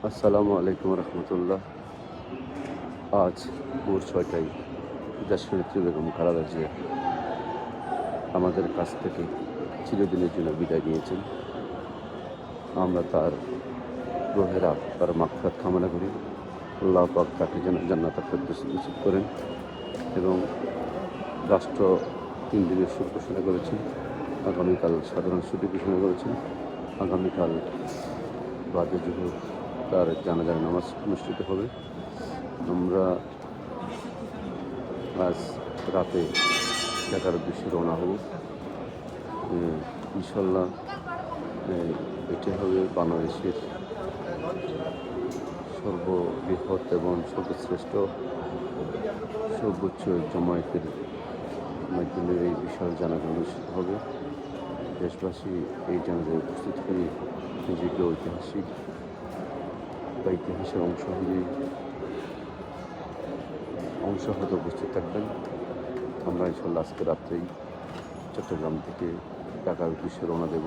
আসসালামু আলাইকুম রহমতুল্লাহ। আজ ভোর 6টায় দেশনেত্রী বেগম খালেদা জিয়া আমাদের কাছ থেকে চিরদিনের জন্য বিদায় নিয়েছেন। আমরা তার রোহের আত্মার মাগফিরাত কামনা করি। আল্লাহ পাক তাকে যেন জান্নাতুল ফেরদৌস নসিব করেন। এবং রাষ্ট্র 3 দিনের শোক ঘোষণা করেছেন। আগামীকাল সাধারণ ছুটি ঘোষণা করেছেন। আগামীকাল বাদে জোহর তার জানাজার নামাজ অনুষ্ঠিত হবে। আমরা আজ রাতে ঢাকার উদ্দেশ্যে রওনা হব। ইনশাল্লাহ এটি হবে বাংলাদেশের সর্ববৃহৎ এবং সর্বশ্রেষ্ঠ সর্বোচ্চ জমায়েতের মাধ্যমে এই বিশাল জানাজা অনুষ্ঠিত হবে। দেশবাসী এই জানাজায় উপস্থিত হয়ে নিজেকে ঐতিহাসিক বা ইতিহাসের অংশ হতে উপস্থিত থাকবেন। আমরা ইনশাল্লাহ আজকে রাত্রেই চট্টগ্রাম থেকে ঢাকার উদ্দেশ্যে রওনা দেব।